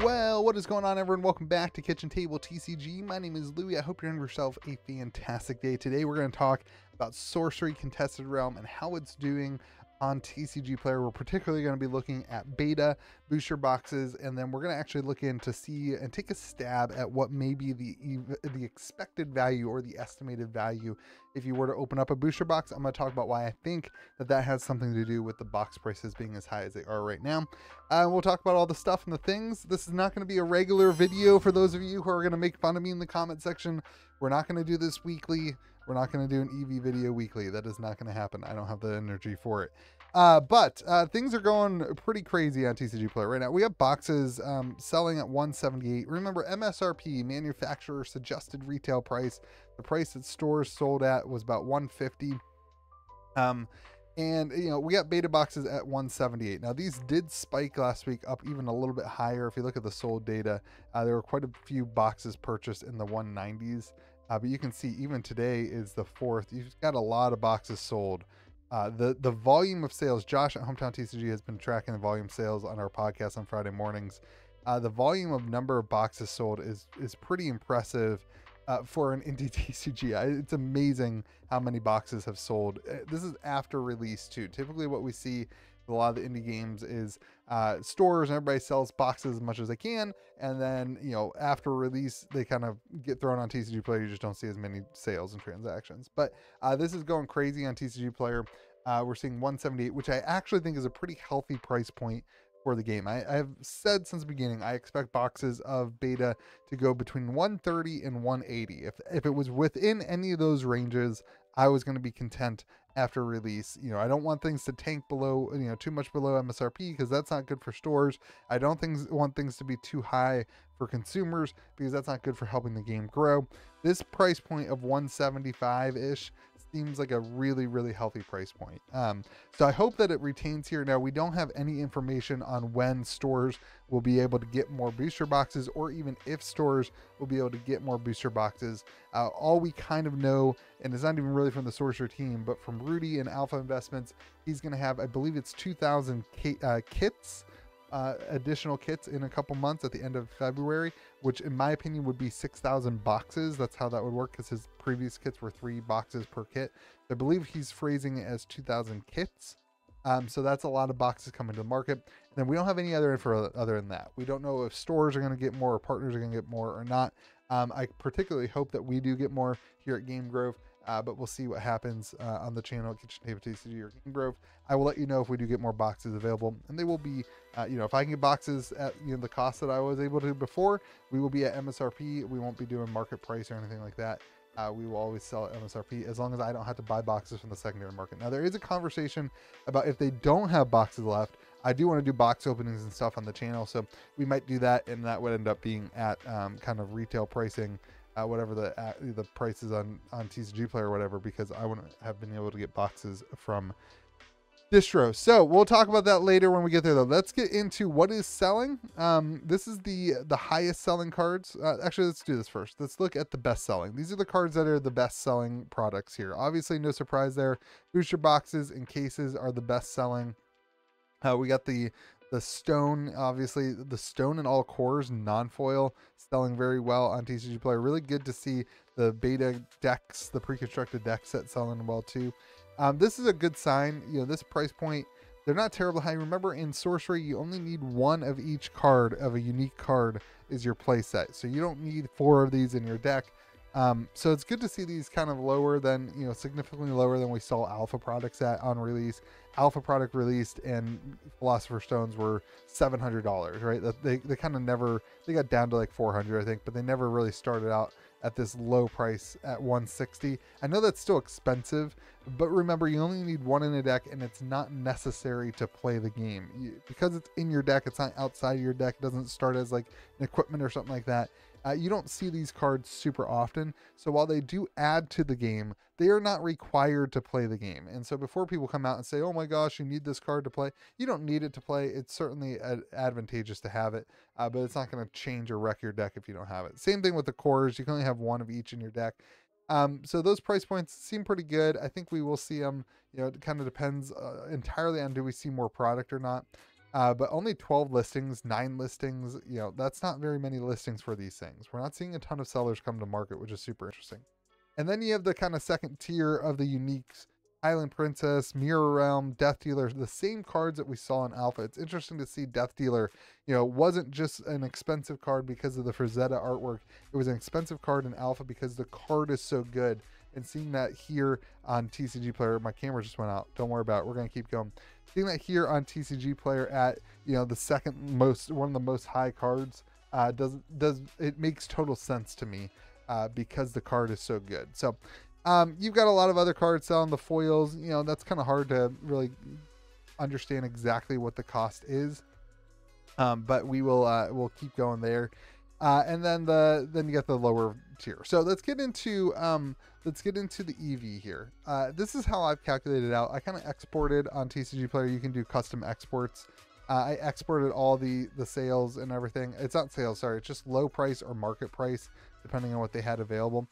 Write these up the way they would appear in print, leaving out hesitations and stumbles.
Well, what is going on, everyone? Welcome back to Kitchen Table TCG. My name is Louie. I hope you're having yourself a fantastic day. Today we're going to talk about Sorcery Contested Realm and how it's doing on TCG Player. We're particularly going to be looking at beta booster boxes, and then we're going to actually look in to see and take a stab at what may be the expected value or the estimated value if you were to open up a booster box. I'm going to talk about why I think that has something to do with the box prices being as high as they are right now. We'll talk about all the stuff and the things. This is not going to be a regular video for those of you who are going to make fun of me in the comment section. We're not going to do this weekly. We're not going to do an EV video weekly. That is not going to happen. I don't have the energy for it. But things are going pretty crazy on TCG Player right now. We have boxes selling at $178. Remember, MSRP, manufacturer suggested retail price. The price that stores sold at was about $150. And, you know, we got beta boxes at $178. Now, these did spike last week up even a little bit higher. If you look at the sold data, there were quite a few boxes purchased in the 190s. But you can see even today is the 4th. You've got a lot of boxes sold. The volume of sales, Josh at Hometown TCG has been tracking the volume sales on our podcast on Friday mornings. The volume of number of boxes sold is pretty impressive for an indie TCG. It's amazing how many boxes have sold. This is after release too. Typically what we see with a lot of the indie games is stores and everybody sells boxes as much as they can, and then, you know, after release they kind of get thrown on TCG Player. You just don't see as many sales and transactions. But this is going crazy on TCG Player. We're seeing 178, which I actually think is a pretty healthy price point for the game. I have said since the beginning I expect boxes of beta to go between 130 and 180. If it was within any of those ranges, I was going to be content after release. You know, I don't want things to tank below, you know, too much below MSRP, because that's not good for stores. I don't want things to be too high for consumers, because that's not good for helping the game grow. This price point of 175-ish seems like a really healthy price point. So I hope that it retains here. Now, we don't have any information on when stores will be able to get more booster boxes, or even if stores will be able to get more booster boxes. All we kind of know, and it's not even really from the Sorcerer team, but from Rudy and Alpha Investments, he's going to have, I believe it's 2,000 kits, additional kits in a couple months at the end of February, which in my opinion would be 6,000 boxes. That's how that would work, because his previous kits were 3 boxes per kit. I believe he's phrasing it as 2,000 kits. So that's a lot of boxes coming to the market. And then we don't have any other info other than that. We don't know if stores are going to get more or partners are going to get more or not. I particularly hope that we do get more here at Game Grove. But we'll see what happens on the channel at KitchenTableTCG or Game Grove. I will let you know if we do get more boxes available, and they will be, you know, if I can get boxes at, you know, the cost that I was able to before, we will be at MSRP. We won't be doing market price or anything like that. We will always sell at MSRP as long as I don't have to buy boxes from the secondary market. Now, there is a conversation about if they don't have boxes left. I do want to do box openings and stuff on the channel, so we might do that, and that would end up being at kind of retail pricing. Whatever the prices on TCG Player or whatever, because I wouldn't have been able to get boxes from distro. So we'll talk about that later when we get there, though. Let's get into what is selling. This is the highest selling cards. Actually, let's do this first. Let's look at the best selling. These are the cards that are the best selling products here. Obviously, no surprise there. Booster boxes and cases are the best selling. We got the stone, obviously the stone and all cores non-foil selling very well on TCG Player. Really good to see the beta decks, the pre-constructed deck set selling well too. This is a good sign. You know, this price point, they're not terribly high. Remember, in Sorcery, you only need 1 of each card of a unique card is your play set. So you don't need 4 of these in your deck. So it's good to see these kind of lower than, you know, significantly lower than we saw alpha products at on release. Alpha product released and Philosopher's Stones were $700, right? That they kind of never, they got down to like 400, I think, but they never really started out at this low price at 160. I know that's still expensive, but remember, you only need 1 in a deck, and it's not necessary to play the game. Because it's in your deck, it's not outside your deck. It doesn't start as like an equipment or something like that. You don't see these cards super often, so while they do add to the game, they are not required to play the game. And so before people come out and say, oh my gosh, you need this card to play, you don't need it to play. It's certainly advantageous to have it, but it's not going to change or wreck your deck if you don't have it. Same thing with the cores. You can only have 1 of each in your deck. So those price points seem pretty good. I think we will see them. You know, it kind of depends entirely on do we see more product or not. but only 12 listings, 9 listings. You know, that's not very many listings for these things. We're not seeing a ton of sellers come to market, which is super interesting. And then you have the kind of second tier of the uniques: Island Princess, Mirror Realm, Death Dealer, the same cards that we saw in Alpha. It's interesting to see Death Dealer, you know, wasn't just an expensive card because of the Frazetta artwork. It was an expensive card in Alpha because the card is so good. And seeing that here on TCG Player, my camera just went out. Don't worry about it. We're going to keep going. Seeing that here on TCG Player at, you know, the second most, one of the most high cards, it makes total sense to me because the card is so good. So you've got a lot of other cards selling the foils. You know, that's kind of hard to really understand exactly what the cost is. But we will we'll keep going there. And then you get the lower tier. So let's get into the EV here. This is how I've calculated it out. I kind of exported on TCG Player. You can do custom exports. I exported all the sales and everything. It's not sales, sorry. It's just low price or market price, depending on what they had available.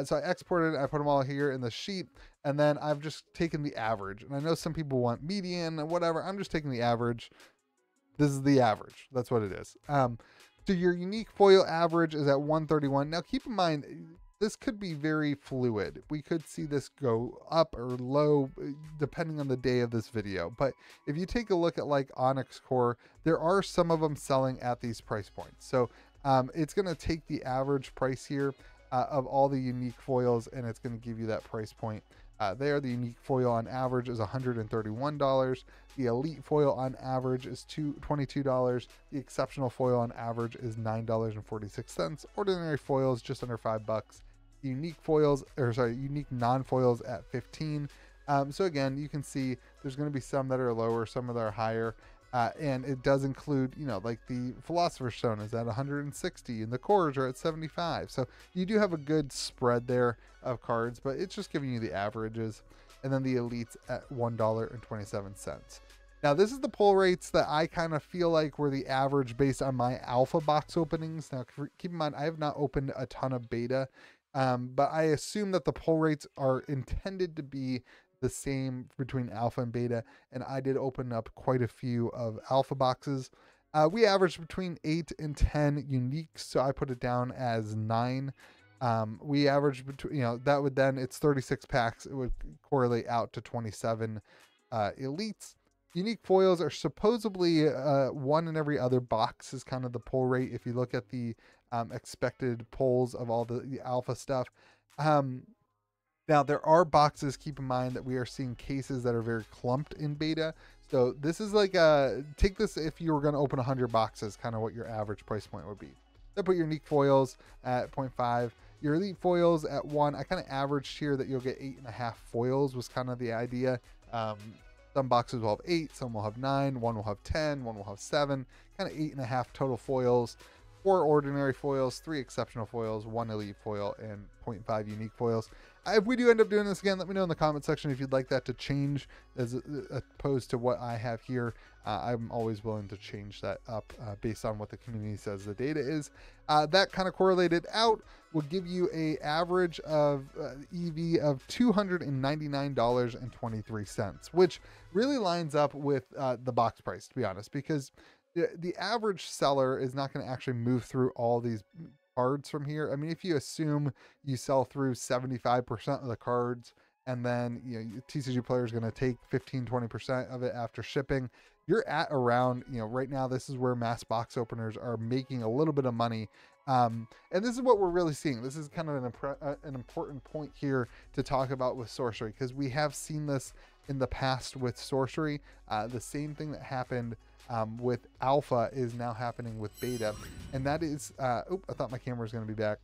So I exported it, I put them all here in the sheet, and then I've just taken the average. And I know some people want median and whatever. I'm just taking the average. This is the average. That's what it is. So your unique foil average is at 131. Now keep in mind, this could be very fluid. We could see this go up or low depending on the day of this video. But if you take a look at like Onyx Core, there are some of them selling at these price points. So it's going to take the average price here of all the unique foils, and it's going to give you that price point there. The unique foil on average is $131. The elite foil on average is $22. The exceptional foil on average is $9.46. Ordinary foils just under $5. Unique foils, or sorry, unique non-foils at 15. So again, you can see there's going to be some that are lower, some that are higher. And it does include, you know, like the Philosopher's Stone is at 160 and the cores are at 75. So you do have a good spread there of cards, but it's just giving you the averages. And then the elites at $1.27. Now this is the pull rates that I kind of feel like were the average based on my alpha box openings. Now keep in mind, I have not opened a ton of beta, but I assume that the pull rates are intended to be the same between alpha and beta, and I did open up quite a few of alpha boxes. We averaged between 8 and 10 uniques, so I put it down as 9. We averaged between, you know, that would then, it's 36 packs, it would correlate out to 27 elites. Unique foils are supposedly one in every other box is kind of the pull rate if you look at the expected pulls of all the alpha stuff. Now there are boxes, keep in mind, that we are seeing cases that are very clumped in beta. So this is like take this if you were going to open 100 boxes, kind of what your average price point would be. Then put your unique foils at 0.5, your elite foils at 1. I kind of averaged here that you'll get 8.5 foils was kind of the idea. Some boxes will have 8, some will have 9, one will have 10, one will have 7, kind of 8.5 total foils. 4 ordinary foils, 3 exceptional foils, 1 elite foil, and 0.5 unique foils. If we do end up doing this again, let me know in the comment section if you'd like that to change as opposed to what I have here. I'm always willing to change that up based on what the community says the data is. That kind of correlated out will give you a average of EV of $299.23, which really lines up with the box price, to be honest, because the average seller is not going to actually move through all these cards from here. I mean, if you assume you sell through 75% of the cards, and then, you know, TCG Player is going to take 15-20% of it after shipping, you're at around, you know, right now this is where mass box openers are making a little bit of money. And this is what we're really seeing. This is kind of an important point here to talk about with Sorcery, because we have seen this in the past with Sorcery. The same thing that happened with alpha is now happening with beta, and that is I thought my camera was going to be back.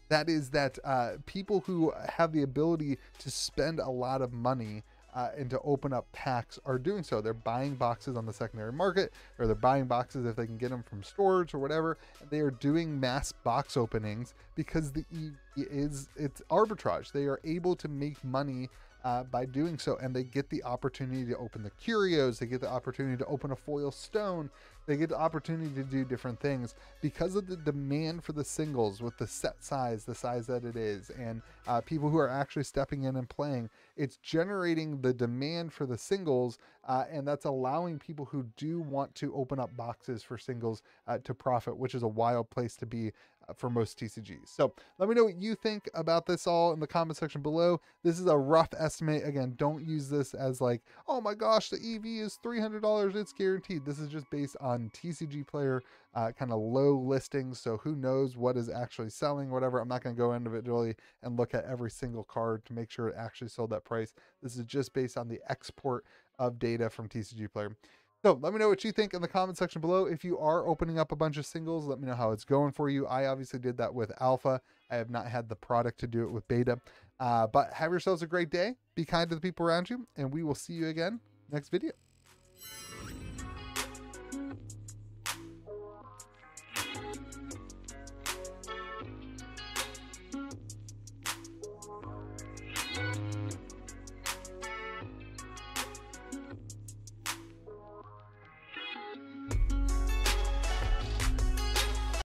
That is that people who have the ability to spend a lot of money and to open up packs are doing so. They're buying boxes on the secondary market, or they're buying boxes if they can get them from stores or whatever. They are doing mass box openings because it's arbitrage. They are able to make money by doing so, and they get the opportunity to open the curios, they get the opportunity to open a foil stone, they get the opportunity to do different things because of the demand for the singles with the set size, the size that it is, and people who are actually stepping in and playing. It's generating the demand for the singles, and that's allowing people who do want to open up boxes for singles to profit, which is a wild place to be for most TCGs. So let me know what you think about this all in the comment section below. This is a rough estimate. Again, don't use this as like, oh my gosh, the EV is $300, it's guaranteed. This is just based on TCG player kind of low listings. So who knows what is actually selling, whatever. I'm not going to go individually and look at every single card to make sure it actually sold that price. This is just based on the export of data from TCG player. So let me know what you think in the comment section below. If you are opening up a bunch of singles, let me know how it's going for you. I obviously did that with alpha. I have not had the product to do it with beta. But have yourselves a great day. Be kind to the people around you, and we will see you again next video.